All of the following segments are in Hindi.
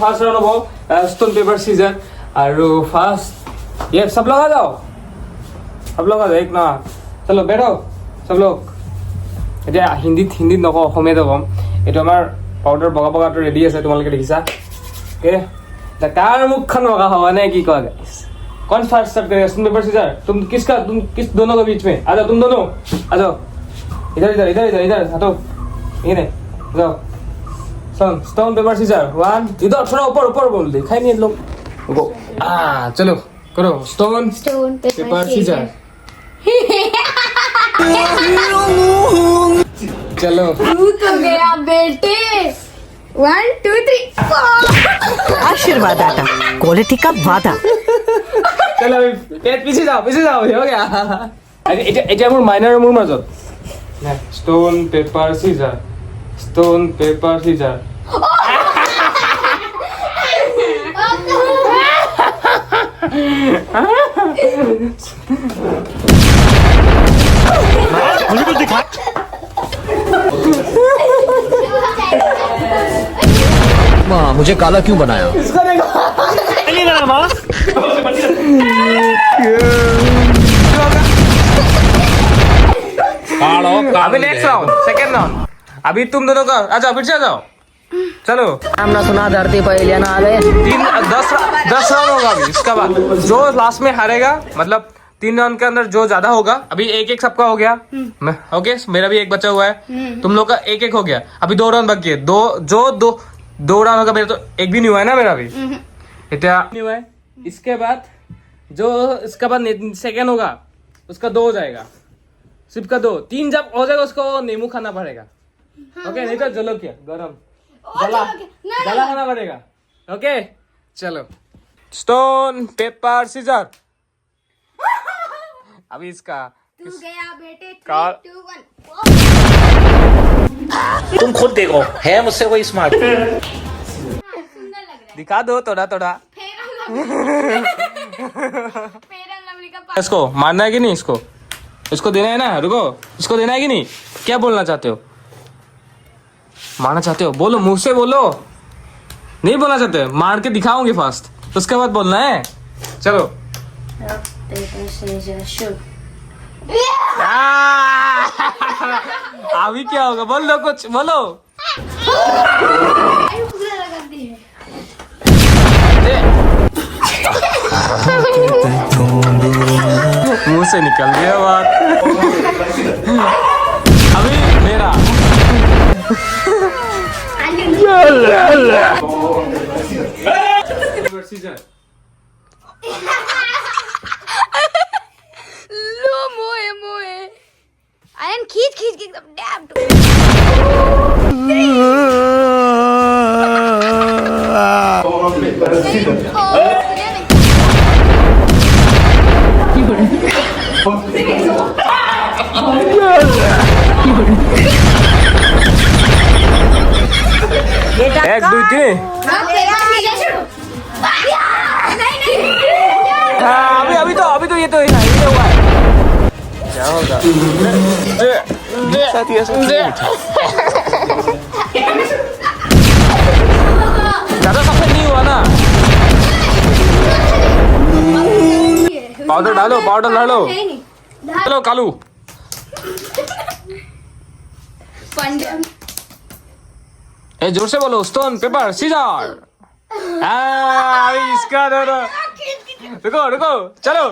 फर्स्ट राउंड हो स्टोन पेपर सीजर और फर्स्ट ये सब लोग आ जाओ एक ना चलो बैठो सब लोग এতিয়া হিন্দীত নকওঁ অসমীয়াতে ক'ম এইটো আমাৰ পাউডাৰ বগা বগাটো ৰেডি আছে তোমালোকে দেখিছা ओके कार मुखन होगा हवा ने की कहा गाइस कौन फास्ट स्टार्ट करेगा स्टोन पेपर सीजर तुम किस दोनों के बीच में आ जाओ तुम दोनों आ जाओ इधर हटो ये नहीं जाओ स्टोन पेपर सीजर 1 इधर थोड़ा ऊपर बोल दे खाई नहीं लोग गो चलो करो स्टोन पेपर सीजर चलो तू तो गया बेटे 1 2 3 आशीर्वाद आता क्वालिटी का वादा चलो पीछे जाओ हो गया এটা মোৰ মাইনাৰ মোৰ মাজত স্টোন পেপাৰ সিজাৰ मुझे कुछ दिखा माँ मुझे काला क्यों बनाया नहीं करा माँ अभी नेक्स्ट राउंड सेकंड राउंड अभी तुम दोनों का आ जाओ फिर से आ जाओ चलो हमने सुना धरती पर एलियन आ गए 10 राउंड होगा अभी इसका बाद जो लास्ट में हारेगा मतलब 3 राउंड के अंदर जो ज्यादा होगा अभी एक सबका हो गया ओके मेरा भी एक बचा हुआ है तुम लोग का एक हो गया अभी 2 राउंड बाकी है दो राउंड होगा मेरा तो एक भी नहीं हुआ है ना मेरा भी इतना नहीं हुआ है इसके बाद जो इसका बाद सेकेंड होगा उसका 2 हो जाएगा सिर्फ का 2 3 जब हो जाएगा उसको नींबू खाना पड़ेगा ओके नहीं तो जलोकिया गरम जला खाना पड़ेगा ओके चलो स्टोन पेपर सीजर अभी इसका तू गया बेटे 3 का- 2 1 तुम खुद देखो है मुझसे कोई स्मार्ट सुंदर लग रहा है दिखा दो थोड़ा फेयर एंड लवली का इसको मारना है कि नहीं इसको देना है ना रुको इसको देना है कि नहीं क्या बोलना चाहते हो मारना चाहते हो बोलो मुंह से बोलो नहीं बोलना चाहते मार के दिखाओगे फर्स्ट उसके बाद बोलना है चलो अभी क्या होगा बोलो कुछ बोलो मुंह से निकल गया बात अभी मेरा लो मोए आयन खींच के एकदम डैम एक दो तीन हाँ अभी तो ये तो हुआ है क्या होगा ज्यादा सफेद नहीं हुआ ना पाउडर डालो चलो कालू ए जोर से बोलो स्टोन पेपर सीजर इसका रुको चलो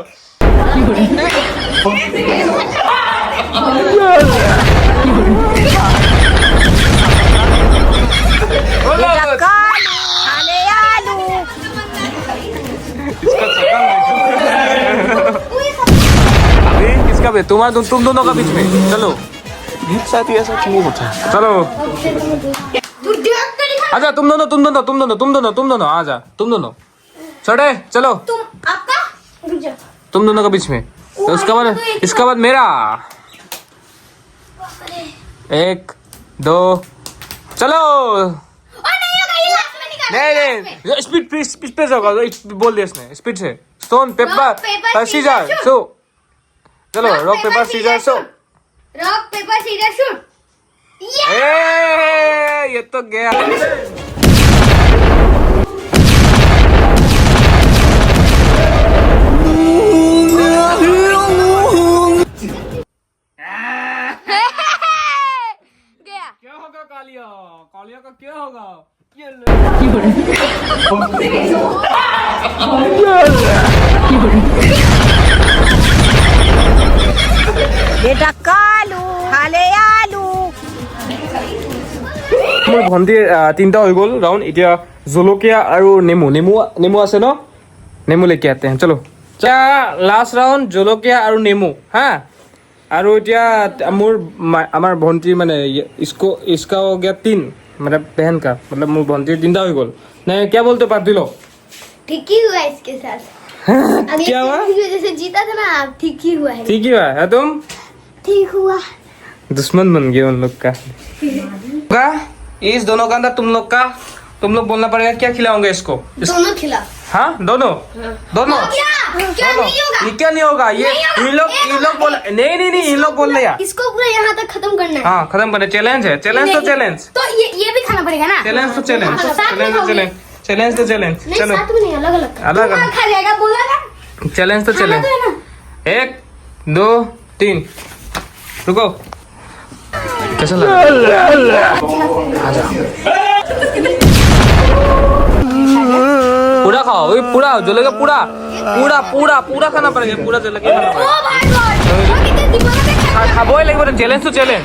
अभी किसका भी तुम दोनों का बीच में चलो शायद ऐसा क्यों होता है चलो आजा तुम दोनों आजा तुम दोनों छोटे चलो तुम दोनों के बीच में तो इसका बाद मेरा 1 2 चलो नहीं स्पीड पे होगा बोल दिया इसने स्पीड से स्टोन पेपर सीजर सो चलो रॉक पेपर सीजर सो रॉक पेपर सीजर शूट ये तो गया बेटा कालू खाले आलू মোৰ ভণ্টিৰ 3টা হৈ গ'ল ৰাউণ্ড এতিয়া জলকীয়া আৰু নেমু আছে ন নেমু লেকে আতে हैं चलो লাষ্ট ৰাউণ্ড জলকীয়া আৰু নেমু হা আৰু এতিয়া মোৰ আমাৰ ভণ্টিৰ মানে इसका हो गया 3 मतलब बहन का मतलब মোৰ ভণ্টিৰ 3টা হৈ গ'ল নে क्या बोलते पार्टी लो ठीक ही हुआ इसके साथ अगले क्या हुआ? की वजह से जीता था ना आप ठीक ही हुआ है ठीक ही है तुम ठीक हुआ दुश्मन बन गए उन लोग का इस दोनों का अंदर तुम लोग बोलना पड़ेगा क्या खिलाओगे इसको दोनों खिला हाँ दोनों दोनों क्या क्या दोनों। नहीं होगा ये क्या नहीं होगा ये नहीं होगा, इन लोग बोल नहीं इन लोग बोल रहे यार इसको पूरा यहाँ तक खत्म करना है हाँ खत्म करने चैलेंज है चैलेंज तो नहीं, चैलेंज तो ये भी खाना पड़ेगा ना चैलेंज तो चैलेंज हाँ, साथ में चैलेंज तो खाओगे। चैलेंज चैलेंज तो चैलेंज नहीं चलो साथ में नहीं अलग अलग अलग तू अलग। खा जाएगा बोला ना चैलेंज तो खाना चैलेंज तो है ना 1 2 3 रुको कैसा लगा पूरा खाओ ये पूरा जलेगा पूरा पूरा पूरा पूरा खाना पड़ेगा पूरा जलेगा खाना ओ पड़ेगा भाई गॉड वो कितने दीवाना पे खाबोই লাগিব चैलेंज तो चैलेंज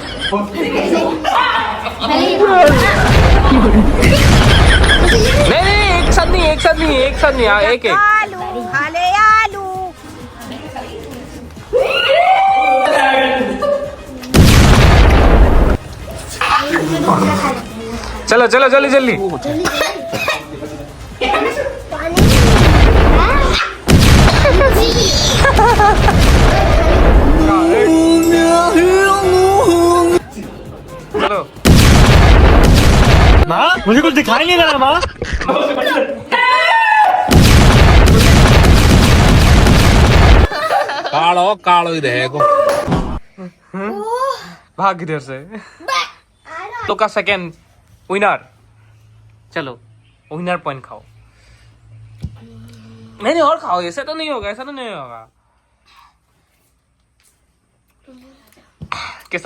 नहीं एक साथ नहीं हाँ, एक आलू खाले आलू चलो चलो जल्दी जल्दी चलो मुझे कुछ दिखाई नहीं दे रहा माँ कालो कालो ही रहेगा भाग इधर से तो का सेकंड विनर चलो विनर पॉइंट खाओ नहीं और खाओ ऐसा तो नहीं होगा कैसा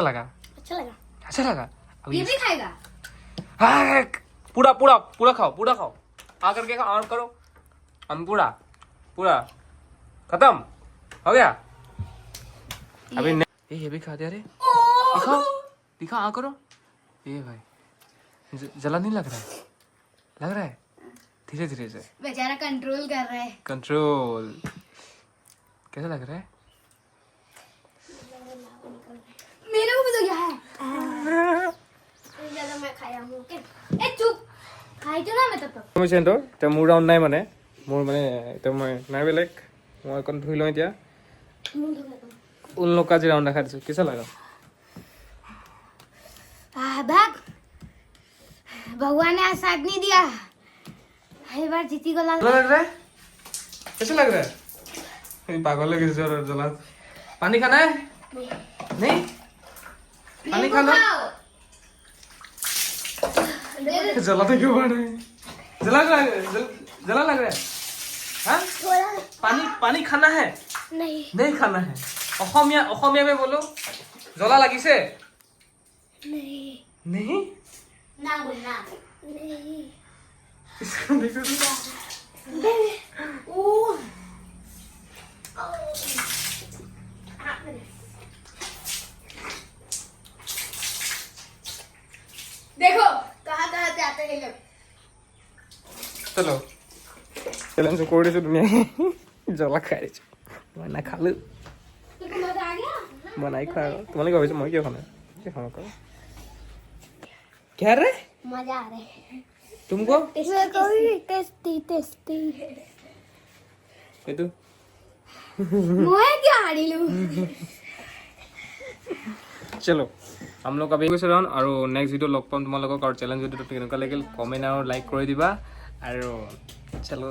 लगा अच्छा लगा अब ये भी खाएगा हाँ, पूरा खाओ आकर के खाओ और करो हम पूरा खत्म हो गया अभी ये भी खा दिया रे दिखा हाँ करो ये भाई जला नहीं लग रहा है धीरे धीरे से बेचारा कंट्रोल कर रहा है कंट्रोल कैसा लग रहा है मेरे को भी तो क्या है ज्यादा मैं खाया हूँ ओके ए चुप खाई तो ना मैं तब তো মোৰ ৰাউণ্ড নাই মানে মোৰ মানে এতিয়া মই নাই বেলেগ মই অকণ ধুই লওঁ এতিয়া উন লোক আজি ৰাউণ্ড দেখাই দিছোঁ কেঁচা লাগা भाग भगवान ने आज साथ नहीं दिया हर बार जीती को लग लग रहा है कैसा लग रहा है पागल लगे जला पानी खाना है नहीं पानी खाना जलाते क्यों पड़ रहे हैं जला लग रहा है हाँ पानी खाना है नहीं खाना है অসমীয়া में बोलो জ্বলা লাগিছে नहीं ना बोलना नहीं ओ देखो कहाँ से आते हैं लोग চলো চ্যালেঞ্জ করে দিছো ধুনীয়া জ্বলা খাই দিছো মই নাখালো तुमको मजा आ गया বনাই খোৱা আৰু তোমালোকে ভাবিছো মই কিয় খানা কি খাওঁ আকৌ क्या रे मजा आ रहा है तुमको टेस्टी टेस्टी এইটো मोए क्या हारी लूं चलो हम लोग अभी राउंड और नेक्स्ट वीडियो लग पाम तुम्हारा और चैलेंज वीडियो केनेकुवा लगिल कमेंट और लाइक कर दिबा और चलो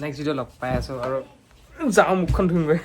नेक्स्ट वीडियो लग पाई आसो और जाओ मुखन धुंगै